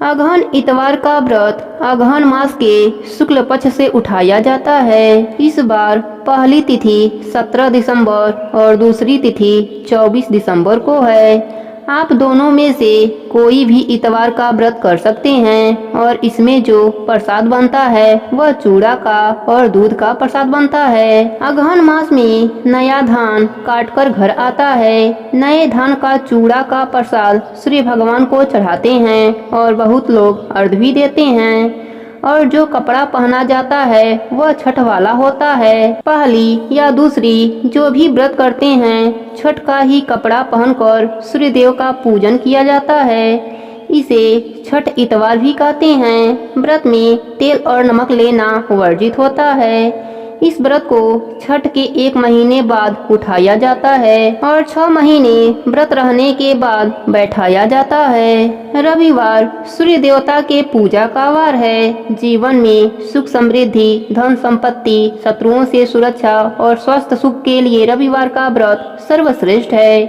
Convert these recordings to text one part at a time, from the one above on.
अगहन इतवार का व्रत अगहन मास के शुक्ल पक्ष से उठाया जाता है। इस बार पहली तिथि 17 दिसंबर और दूसरी तिथि 24 दिसंबर को है। आप दोनों में से कोई भी इतवार का व्रत कर सकते हैं और इसमें जो प्रसाद बनता है वह चूड़ा का और दूध का प्रसाद बनता है। अगहन मास में नया धान काटकर घर आता है। नए धान का चूड़ा का प्रसाद सूर्य भगवान को चढ़ाते हैं और बहुत लोग अर्घ भी देते हैं। और जो कपड़ा पहना जाता है वह छठ वाला होता है। पहली या दूसरी जो भी व्रत करते हैं छठ का ही कपड़ा पहनकर सूर्य देव का पूजन किया जाता है। इसे छठ इतवार भी कहते हैं। व्रत में तेल और नमक लेना वर्जित होता है। इस व्रत को छठ के 1 महीने बाद उठाया जाता है और 6 महीने व्रत रहने के बाद बैठाया जाता है। रविवार सूर्य देवता के पूजा का वार है। जीवन में सुख समृद्धि, धन संपत्ति, शत्रुओं से सुरक्षा और स्वस्थ सुख के लिए रविवार का व्रत सर्वश्रेष्ठ है।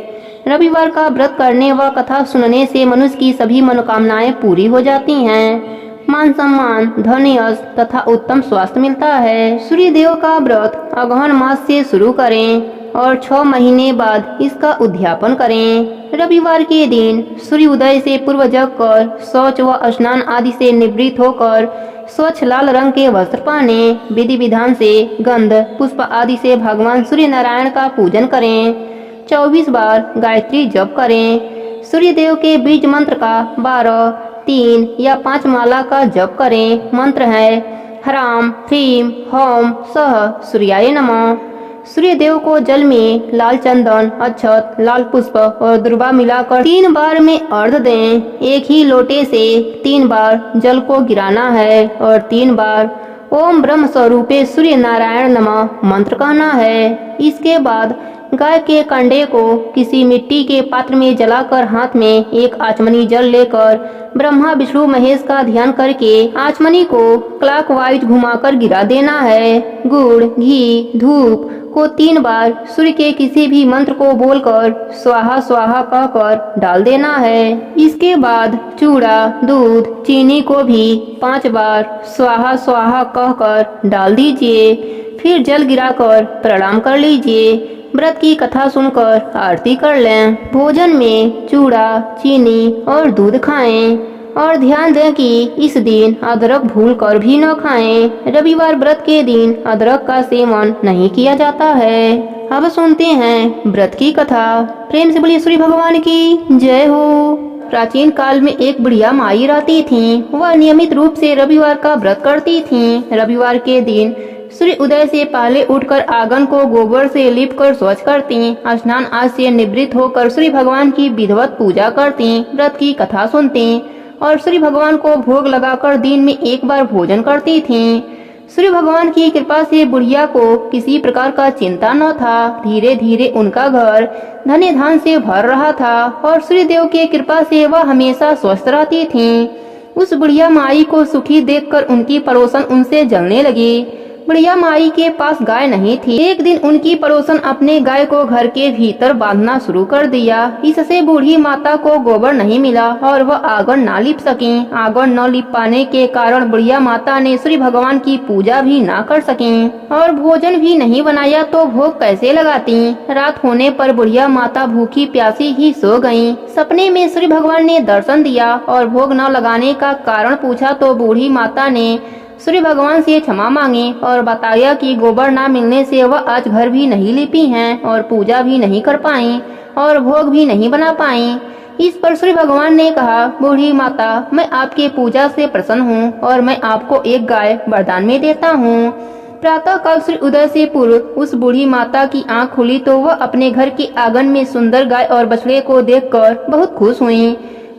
रविवार का व्रत करने व कथा सुनने से मनुष्य की सभी मनोकामनाएं पूरी हो जाती हैं। मान सम्मान, धन यश तथा उत्तम स्वास्थ्य मिलता है। सूर्य देव का व्रत अगहन मास से शुरू करें और 6 महीने बाद इसका उद्यापन करें। रविवार के दिन सूर्य उदय से पूर्व जग कर शौच व स्नान आदि से निवृत्त होकर स्वच्छ लाल रंग के वस्त्र पहने विधि विधान से गंध पुष्प आदि से भगवान सूर्य नारायण का पूजन करें। 24 बार गायत्री जप करें। सूर्य देव के बीज मंत्र का 12, 3 या 5 माला का जप करें। मंत्र है ह्राम ह्रीम होम सह सूर्याय नमः। सूर्य देव को जल में लाल चंदन, अक्षत, लाल पुष्प और दुर्वा मिलाकर 3 बार में अर्घ दें। एक ही लोटे से 3 बार जल को गिराना है और 3 बार ओम ब्रह्म स्वरूपे सूर्य नारायण नमः मंत्र कहना है। इसके बाद गाय के कंडे को किसी मिट्टी के पात्र में जलाकर हाथ में एक आचमनी जल लेकर ब्रह्मा विष्णु महेश का ध्यान करके आचमनी को क्लॉकवाइज घुमाकर गिरा देना है। गुड़, घी, धूप को 3 बार सूर्य के किसी भी मंत्र को बोलकर स्वाहा स्वाहा कहकर डाल देना है। इसके बाद चूड़ा, दूध, चीनी को भी 5 बार स्वाहा स्वाहा कहकर डाल दीजिए। फिर जल गिराकर प्रणाम कर लीजिए। व्रत की कथा सुनकर आरती कर लें। भोजन में चूड़ा, चीनी और दूध खाएं और ध्यान दें कि इस दिन अदरक भूल कर भी न खाएं। रविवार व्रत के दिन अदरक का सेवन नहीं किया जाता है। अब सुनते हैं व्रत की कथा। प्रेम से बोलिए सूर्य भगवान की जय हो। प्राचीन काल में एक बुढ़िया माई रहती थी। वह नियमित रूप से रविवार का व्रत करती थी। रविवार के दिन सूर्य उदय से पहले उठकर आंगन को गोबर से लीप कर स्वच्छ करती। स्नान आदि से निवृत्त होकर सूर्य भगवान की विधिवत पूजा करती। व्रत की कथा सुनती और सूर्य भगवान को भोग लगाकर दिन में 1 बार भोजन करती थी। सूर्य भगवान की कृपा से बुढ़िया को किसी प्रकार का चिंता न था। धीरे धीरे उनका घर धन धान से भर रहा था और सूर्य देव की कृपा से वह हमेशा स्वस्थ रहती थी। उस बुढ़िया माई को सुखी देखकर उनकी पड़ोसन उनसे जलने लगी। बुढ़िया माई के पास गाय नहीं थी। एक दिन उनकी पड़ोसन अपने गाय को घर के भीतर बांधना शुरू कर दिया। इससे बूढ़ी माता को गोबर नहीं मिला और वह आंगन ना लिप सकी। आंगन न लिप पाने के कारण बुढ़िया माता ने सूर्य भगवान की पूजा भी ना कर सकी और भोजन भी नहीं बनाया तो भोग कैसे लगाती। रात होने पर बुढ़िया माता भूखी प्यासी ही सो गयी। सपने में सूर्य भगवान ने दर्शन दिया और भोग न लगाने का कारण पूछा तो बूढ़ी माता ने सूर्य भगवान से क्षमा मांगी और बताया कि गोबर ना मिलने से वह आज घर भी नहीं लिपी हैं और पूजा भी नहीं कर पाई और भोग भी नहीं बना पाई। इस पर सूर्य भगवान ने कहा, बूढ़ी माता, मैं आपके पूजा से प्रसन्न हूँ और मैं आपको एक गाय वरदान में देता हूँ। प्रातः काल सूर्य उदय से पूर्व उस बूढ़ी माता की आंख खुली तो वह अपने घर के आंगन में सुंदर गाय और बछड़े को देखकर बहुत खुश हुई।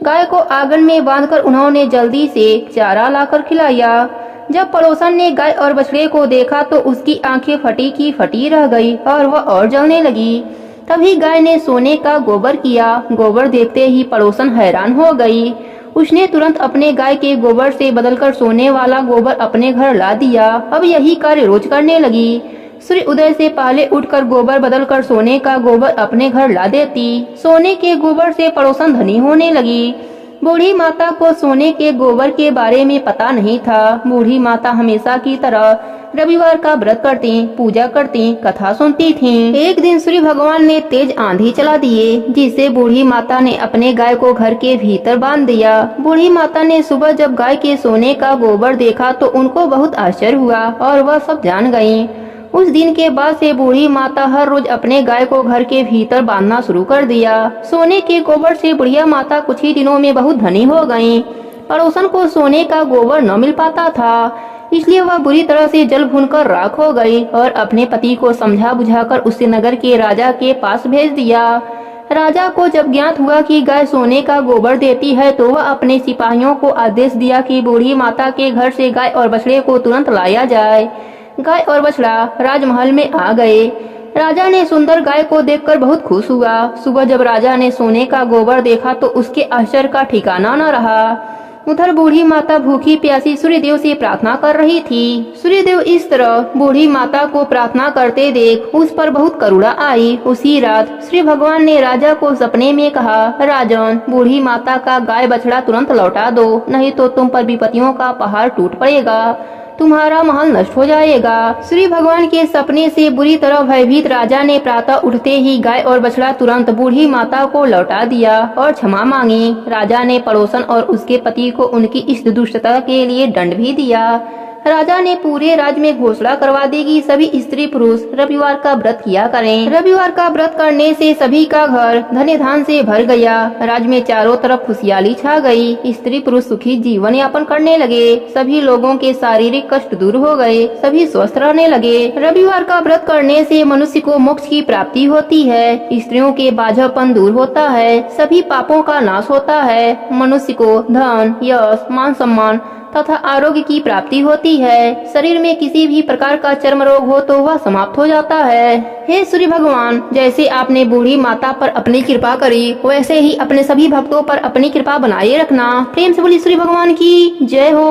गाय को आंगन में बांधकर उन्होंने जल्दी से चारा लाकर खिलाया। जब पड़ोसन ने गाय और बछड़े को देखा तो उसकी आंखें फटी की फटी रह गई और वह और जलने लगी। तभी गाय ने सोने का गोबर किया। गोबर देखते ही पड़ोसन हैरान हो गई। उसने तुरंत अपने गाय के गोबर से बदलकर सोने वाला गोबर अपने घर ला दिया। अब यही कार्य रोज करने लगी। सूर्य उदय से पहले उठकर गोबर बदलकर सोने का गोबर अपने घर ला देती। सोने के गोबर से पड़ोसन धनी होने लगी। बूढ़ी माता को सोने के गोबर के बारे में पता नहीं था। बूढ़ी माता हमेशा की तरह रविवार का व्रत करती, पूजा करती, कथा सुनती थीं। एक दिन सूर्य भगवान ने तेज आंधी चला दिए, जिससे बूढ़ी माता ने अपने गाय को घर के भीतर बांध दिया। बूढ़ी माता ने सुबह जब गाय के सोने का गोबर देखा तो उनको बहुत आश्चर्य हुआ और वह सब जान गयी। उस दिन के बाद से बूढ़ी माता हर रोज अपने गाय को घर के भीतर बांधना शुरू कर दिया। सोने के गोबर से बुढ़िया माता कुछ ही दिनों में बहुत धनी हो गयी। पड़ोसन को सोने का गोबर न मिल पाता था, इसलिए वह बुरी तरह से जल भूनकर राख हो गई और अपने पति को समझा बुझाकर उसे नगर के राजा के पास भेज दिया। राजा को जब ज्ञात हुआ कि गाय सोने का गोबर देती है तो वह अपने सिपाहियों को आदेश दिया कि बूढ़ी माता के घर से गाय और बछड़े को तुरंत लाया जाए। गाय और बछड़ा राजमहल में आ गए। राजा ने सुंदर गाय को देखकर बहुत खुश हुआ। सुबह जब राजा ने सोने का गोबर देखा तो उसके आश्चर्य का ठिकाना न रहा। उधर बूढ़ी माता भूखी प्यासी सूर्यदेव से प्रार्थना कर रही थी। सूर्यदेव इस तरह बूढ़ी माता को प्रार्थना करते देख उस पर बहुत करुणा आई। उसी रात श्री भगवान ने राजा को सपने में कहा, राजन, बूढ़ी माता का गाय बछड़ा तुरंत लौटा दो, नहीं तो तुम पर विपत्तियों का पहाड़ टूट पड़ेगा, तुम्हारा महल नष्ट हो जाएगा। श्री भगवान के सपने से बुरी तरह भयभीत राजा ने प्रातः उठते ही गाय और बछड़ा तुरंत बूढ़ी माता को लौटा दिया और क्षमा मांगी। राजा ने पड़ोसन और उसके पति को उनकी इस दुष्टता के लिए दंड भी दिया। राजा ने पूरे राज्य में घोषणा करवा दी कि सभी स्त्री पुरुष रविवार का व्रत किया करें। रविवार का व्रत करने से सभी का घर धन धान से भर गया। राज्य में चारों तरफ खुशहाली छा गई। स्त्री पुरुष सुखी जीवन यापन करने लगे। सभी लोगों के शारीरिक कष्ट दूर हो गए। सभी स्वस्थ रहने लगे। रविवार का व्रत करने से मनुष्य को मोक्ष की प्राप्ति होती है। स्त्रियों के बाझापन दूर होता है। सभी पापों का नाश होता है। मनुष्य को धन, यश, मान सम्मान तथा आरोग्य की प्राप्ति होती है। शरीर में किसी भी प्रकार का चर्म रोग हो तो वह समाप्त हो जाता है। हे सूर्य भगवान, जैसे आपने बूढ़ी माता पर अपनी कृपा करी, वैसे ही अपने सभी भक्तों पर अपनी कृपा बनाए रखना। प्रेम से बोली सूर्य भगवान की जय हो।